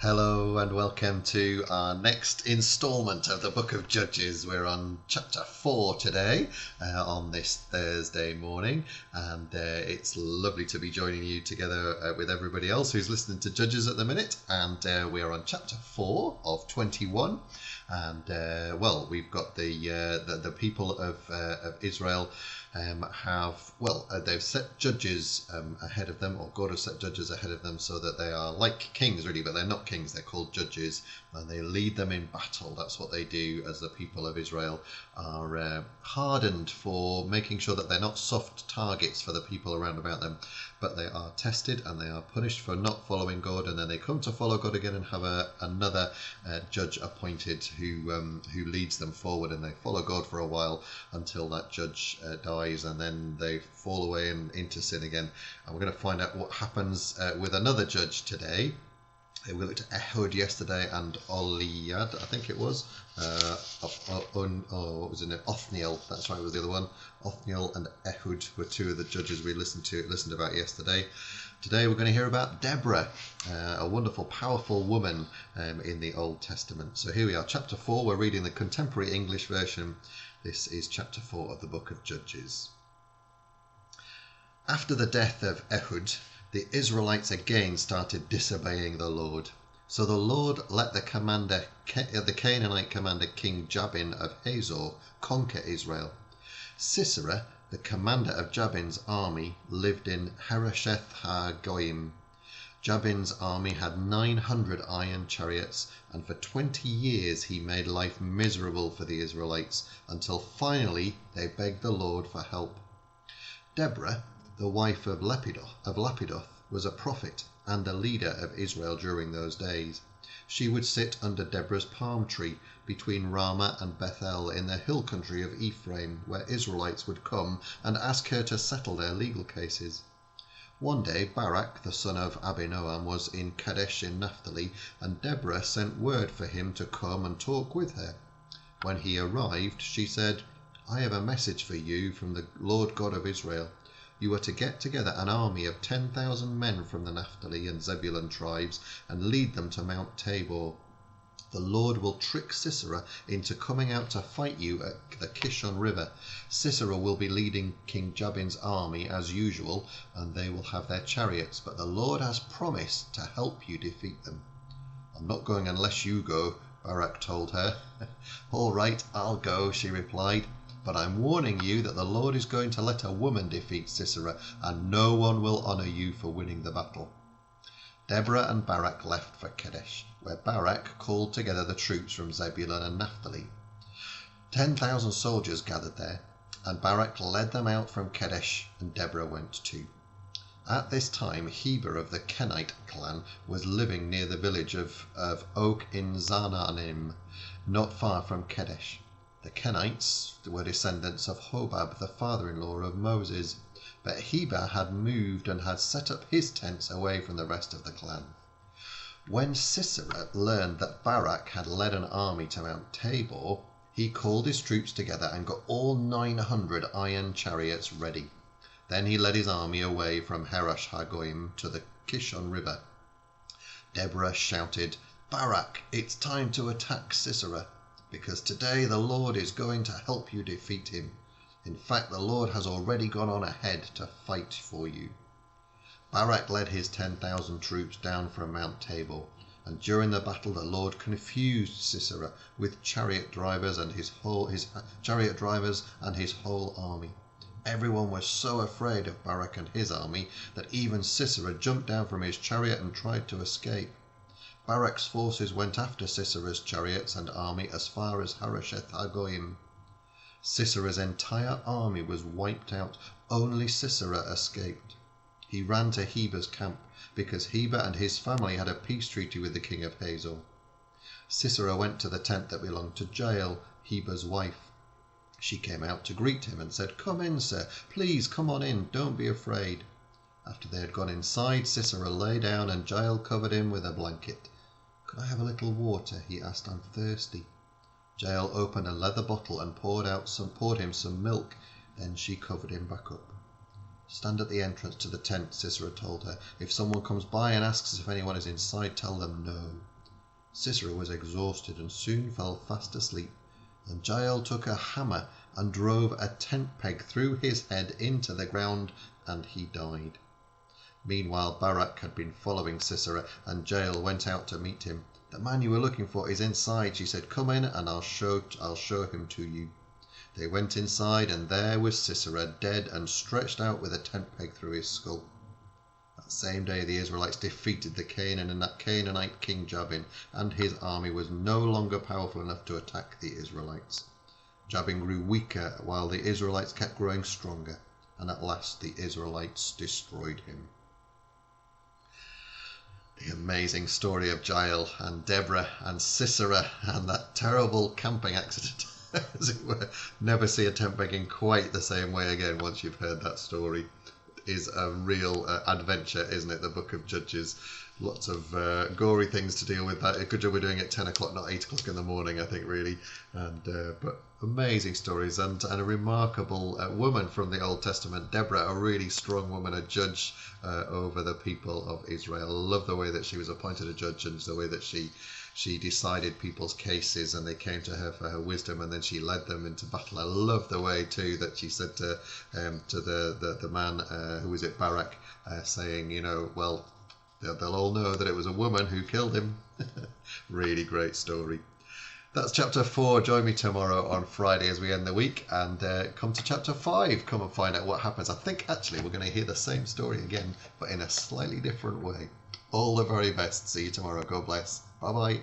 Hello and welcome to our next instalment of the Book of Judges. We're on chapter 4 today on this Thursday morning, and it's lovely to be joining you together with everybody else who's listening to Judges at the minute. And we're on chapter 4 of 21, and we've got the people of Israel they've set judges ahead of them, or God has set judges ahead of them, so that they are like kings really, but they're not kings, they're called judges, and they lead them in battle. That's what they do, as the people of Israel are hardened for making sure that they're not soft targets for the people around about them, but they are tested and they are punished for not following God, and then they come to follow God again and have another judge appointed who leads them forward, and they follow God for a while until that judge dies, and then they fall away and into sin again. And we're going to find out what happens with another judge today. We looked at Ehud yesterday and Oliad, I think it was. What was it? Othniel, that's right, was the other one. Othniel and Ehud were two of the judges we listened about yesterday. Today we're going to hear about Deborah, a wonderful, powerful woman in the Old Testament. So here we are, chapter 4. We're reading the contemporary English version. This is chapter 4 of the book of Judges. After the death of Ehud, the Israelites again started disobeying the Lord. So the Lord let the Canaanite commander King Jabin of Hazor conquer Israel. Sisera, the commander of Jabin's army, lived in Harosheth HaGoyim. Jabin's army had 900 iron chariots, and for 20 years he made life miserable for the Israelites, until finally they begged the Lord for help. Deborah, the wife of Lapidoth, was a prophet and a leader of Israel during those days. She would sit under Deborah's palm tree between Ramah and Bethel in the hill country of Ephraim, where Israelites would come and ask her to settle their legal cases. One day Barak, the son of Abinoam, was in Kadesh in Naphtali, and Deborah sent word for him to come and talk with her. When he arrived, she said, "I have a message for you from the Lord God of Israel. You are to get together an army of 10,000 men from the Naphtali and Zebulun tribes and lead them to Mount Tabor. The Lord will trick Sisera into coming out to fight you at the Kishon River. Sisera will be leading King Jabin's army as usual, and they will have their chariots, but the Lord has promised to help you defeat them." "I'm not going unless you go," Barak told her. "All right, I'll go," she replied. "But I'm warning you that the Lord is going to let a woman defeat Sisera, and no one will honor you for winning the battle." Deborah and Barak left for Kadesh, where Barak called together the troops from Zebulun and Naphtali. 10,000 soldiers gathered there, and Barak led them out from Kadesh, and Deborah went too. At this time, Heber of the Kenite clan was living near the village of Oak in Zaananim, not far from Kadesh. The Kenites were descendants of Hobab, the father-in-law of Moses, but Heber had moved and had set up his tents away from the rest of the clan. When Sisera learned that Barak had led an army to Mount Tabor, he called his troops together and got all 900 iron chariots ready. Then he led his army away from Harosh HaGoyim to the Kishon River. Deborah shouted, "Barak, it's time to attack Sisera, because today the Lord is going to help you defeat him. In fact, the Lord has already gone on ahead to fight for you." Barak led his 10,000 troops down from Mount Tabor, and during the battle the Lord confused Sisera with chariot drivers and his whole army. Everyone was so afraid of Barak and his army that even Sisera jumped down from his chariot and tried to escape. Barak's forces went after Sisera's chariots and army as far as Harosheth HaGoyim. Sisera's entire army was wiped out. Only Sisera escaped. He ran to Heber's camp, because Heber and his family had a peace treaty with the king of Hazor. Sisera went to the tent that belonged to Jael, Heber's wife. She came out to greet him and said, "Come in, sir. Please come on in. Don't be afraid." After they had gone inside, Sisera lay down and Jael covered him with a blanket. "Could I have a little water?" he asked. "I'm thirsty." Jael opened a leather bottle and poured him some milk. Then she covered him back up. "Stand at the entrance to the tent," Sisera told her. "If someone comes by and asks if anyone is inside, tell them no." Sisera was exhausted and soon fell fast asleep, and Jael took a hammer and drove a tent peg through his head into the ground, and he died. Meanwhile Barak had been following Sisera, and Jael went out to meet him. "The man you were looking for is inside," she said. "Come in and I'll show him to you." They went inside, and there was Sisera, dead and stretched out with a tent peg through his skull. That same day the Israelites defeated the Canaanite king Jabin, and his army was no longer powerful enough to attack the Israelites. Jabin grew weaker while the Israelites kept growing stronger, and at last the Israelites destroyed him. The amazing story of Jael and Deborah and Sisera and that terrible camping accident, as it were. Never see a tent pegging quite the same way again once you've heard that story. It is a real adventure, isn't it? The Book of Judges. Lots of gory things to deal with. That a good job we're doing it at 10 o'clock, not 8 o'clock in the morning, I think, really. And but amazing stories, and a remarkable woman from the Old Testament, Deborah, a really strong woman, a judge over the people of Israel. I love the way that she was appointed a judge, and the way that she decided people's cases, and they came to her for her wisdom, and then she led them into battle. I love the way too that she said to the man, who was it, Barak, saying, you know, well, they'll all know that it was a woman who killed him. Really great story. That's chapter 4. Join me tomorrow on Friday as we end the week, and come to chapter 5. Come and find out what happens. I think actually we're going to hear the same story again, but in a slightly different way. All the very best. See you tomorrow. God bless. Bye bye.